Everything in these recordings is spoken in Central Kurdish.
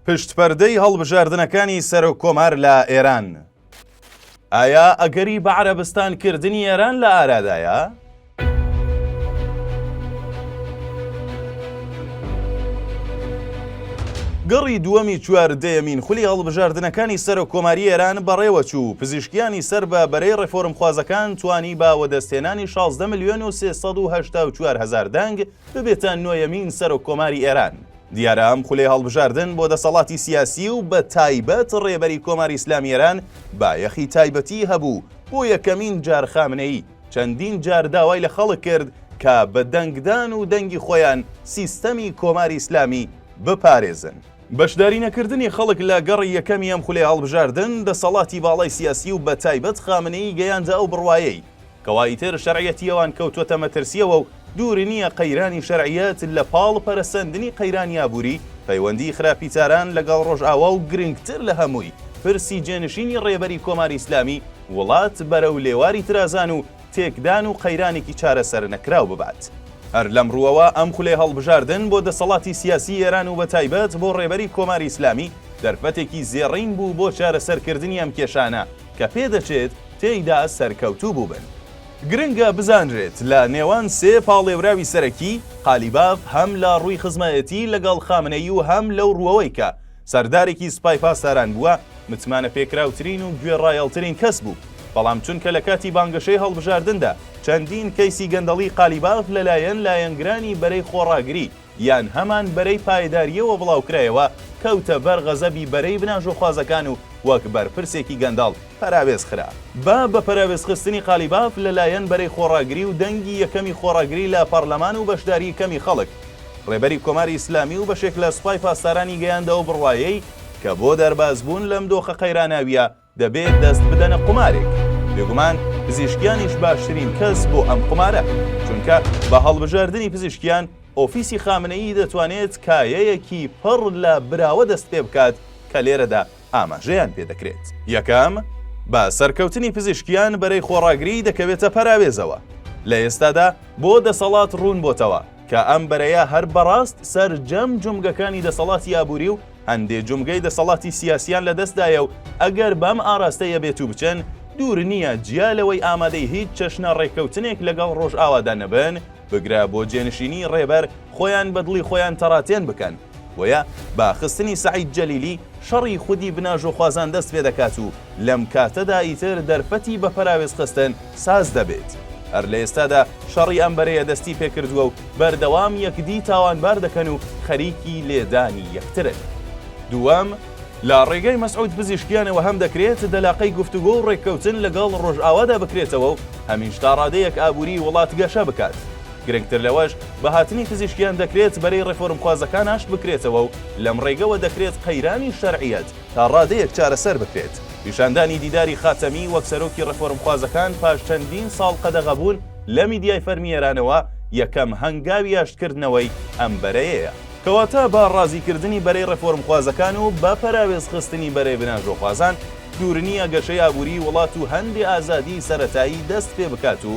پشتپەردەی هەڵبژاردنەکانی سەرۆکۆمار لە ئێران. ئایا ئەگەری بە عەرەبستانکردنی ئێران لە ئارادایە؟ گەڕی دووەمی چواردەیەمین خولی هەڵبژاردنەکانی سەرۆکۆماری ئێران بەڕێوەچوو. پزیشکیانی سەر بە بەرەی ڕێفۆرمخوازەکان توانی بە وەدەستێنانی 16,384,000 دەنگ ببێتە نۆیەمین سەرۆکۆماری ئێران. دیارە ئەم خولەی هەڵبژاردن بۆ دەسەڵاتی سیاسی و بە تایبەت ڕێبەری کۆماری ئیسلامی ئێران بایەخی تایبەتی هەبوو بۆ یەکەمین جار خامنەیی چەندین جار داوای لە خەڵک کرد کە بە دەنگدان و دەنگی خۆیان سیستەمی کۆماری ئیسلامی بپارێزن. بەشداری نەکردنی خەڵک لە گەڕی یەکەمی ئەم خولەی هەڵبژاردن دەسەڵاتی باڵای سیاسی و بە تایبەت خامنەیی گەیاندە ئەو بڕوایەی کەوای تر شەرعیەتیەوان کەوتووەتە مەترسیەوە و دوور نییە قەیرانی شەرعیەت لە پاڵ پەرەسەندنی قەیرانی ئابووری پەیوەندی خراپیتاران لەگەڵ ڕۆژئاوا و گرنگتر لە هەمووی پرسی جێنشینی ڕێبەری کۆماری ئیسلامی وڵات بەرەو لێواری ترازان و تێکدان و قەیرانێکی چارەسەر نەکراو ببات. هەر لەم ڕووەوە ئەم خولەی هەڵبژاردن بۆ دەسەڵاتی سیاسی ئێران و بە تایبەت بۆ ڕێبەری کۆماری ئیسلامی دەرفەتێکی زێڕین بوو بۆ چارەسەرکردنی ئەم کێشانە کە پێدەچێت تێیدا سەرکەوتوو بووبن. گرنگە بزانرێت لە نێوان سێ پاڵێوراوی سەرەکی قالیباف هەم لە ڕووی خزمەتی لەگەڵ خامنەیی و هەم لەو ڕووەوەی کە سەردارێکی سپای پاسداران بووە متمانە پێکراوترین و گوێڕایەڵترین کەس بوو. بەڵام چونکە لە کاتی بانگەشەی هەڵبژاردندا چەندین کەیسی گەندەڵی قالیباف لەلایەن لایەنگرانی بەرەی خۆڕاگری یان هەمان بەرەی پایداریەوە بڵاوکرایەوە کەوتە بەر غەزەبی بەرەی بناژۆخوازەکان و وەک بەرپرسێکی گەندەڵ پەراوێز خرا. بە پەراوێزخستنی قالیباف لەلایەن بەرەی خۆڕاگری و دەنگی یەکەمی خۆڕاگری لە پەرلەمان و بەشداری کەمی خەڵک ڕێبەری کۆماری ئیسلامی و بەشێک لە سوپای پاسدارانی گەیاندەوە بڕوایەی کە بۆ دەرباز بوون لەم دۆخە قەیراناویە دەبێت دەست بدەنە قومارێک. بێگومان پزیشکیانیش باشترین کەس بۆ ئەم قومارە، چونکە بە هەڵبژاردننی پزیشکیان ئۆفیسی خامنەیی دەتوانێت کایەیەکی پڕ لە براوە دەست پێ بکات کە لێرەدا ئاماژەیان پێدەکرێت. یەکەم بە سەرکەوتنی پزیشکیان بەرەی خۆڕاگری دەکەوێتە پەراوێزەوە. لە ئێستادا بۆ دەسەڵات ڕوون بۆتەوە کە ئەم بەرەیە هەر بەڕاست سەرجەم جومگەکانی دەسەڵاتی ئابووری و هەندێک جومگەی دەسەڵاتی سیاسیان لەدەستدایە و ئەگەر بەم ئاراستەیە بێت و بچن دوور نییە جیالەوەی ئامادەی هیچ چەشنە ڕێککەوتنێک لەگەڵ ڕۆژئاوادا نەبن بگرە بۆ جێنشینی ڕێبەر خۆیان بەدڵی خۆیان تەڕاتێن بکەن. وەیە باخستنی سەعید جەلیلی شەڕی خودی بناژۆخوازان دەست پێ دەکات و لەم کاتەدا ئیتر دەرفەتی بە پەراوێز خستن ساز دەبێت. هەر لە ئێستادا شەڕی ئەم بەرەیە دەستی پێکردووە و بەردەوام یەکدی تاوانبار دەکەن و خەریکی لێدانی یەکترن. دووەم لە ڕێگەی مەسعود پزیشکیانەوە هەم دەکرێت دەلاقەی گفتوگۆ و ڕێککەوتن لەگەڵ ڕۆژئاوادا بکرێتەوە و هەمین شتا ڕادەیەک ئابووری وڵات گەشە بکات. گرنگتر لەوەش بەهاتنی پزیشکیان دەکرێت بەرەی ڕێفۆرمخوازەکان ئاش بکرێتەوە و لەم ڕێگەوە دەکرێت قەیرانی شەرعیەت تا ڕادەیەک چارەسەر بکرێت. پیشاندانی دیداری خاتەمی وەک سەرۆکی ڕێفۆرمخوازەکان پاش چەندین ساڵ قەدەغەبوون لە میدیای فەرمیێرانەوە یەکەم هەنگاوی ئاشتکردنەوەی ئەم بەرەیەیە. کەواتە بە ڕازیکردنی بەرەی ڕێفۆرمخوازەکان و بە پەراوێزخستنی بەرەی بناژۆخوازان دوور نییە گەشەی ئابووری وڵات و هەندی ئازادی سەرەتایی دەست پێ بکات و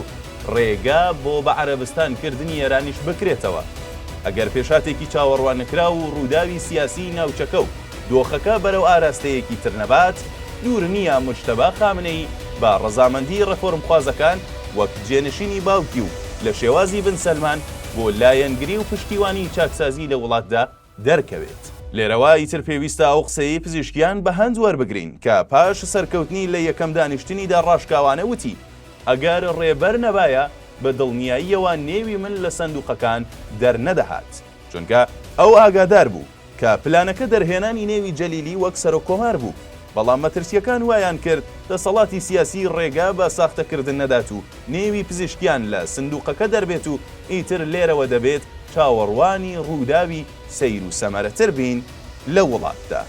ڕێگا بۆ بە عەرەبستانکردنی ئێرانیش بکرێتەوە. ئەگەر پێشاتێکی چاوەڕوانەکرا و ڕووداوی سیاسی ناوچەکە و دۆخەکە بەرەو ئاراستەیەکی تر نەبات دوور نییە موجتەبا خامنەیی بە ڕەزامەندی ڕێفۆرمخوازەکان وەک جێنشینی باوکی و لە شێوازی بن سەلمان بۆ لایەنگری و پشتیوانی چاکسازی لە وڵاتدا دەرکەوێت. لێرەوە ئیتر پێویستە ئەو قسەی پزیشکیان بە هەند وەربگرین کە پاش سەرکەوتنی لە یەکەم دانیشتنیدا ڕاشکاوانە وتی ئەگەر ڕێبەر نەبایە بە دڵنیاییەوە نێوی من لە سندوقەکان دەرنەدەهات، چونکە ئەو ئاگادار بوو کە پلانەکە دەرهێنانی نێوی جەلیلی وەک سەرۆکۆمار بوو. بەڵام مەترسیەکان وایان کرد دەسەڵاتی سیاسی ڕێگا بە ساختەکردن نەدات و نێوی پزیشکیان لە سندوقەکە دەربێت و ئیتر لێرەوە دەبێت چاوەڕوانی ڕووداوی سەیر و سەمەرەتر بین لە وڵاتدا.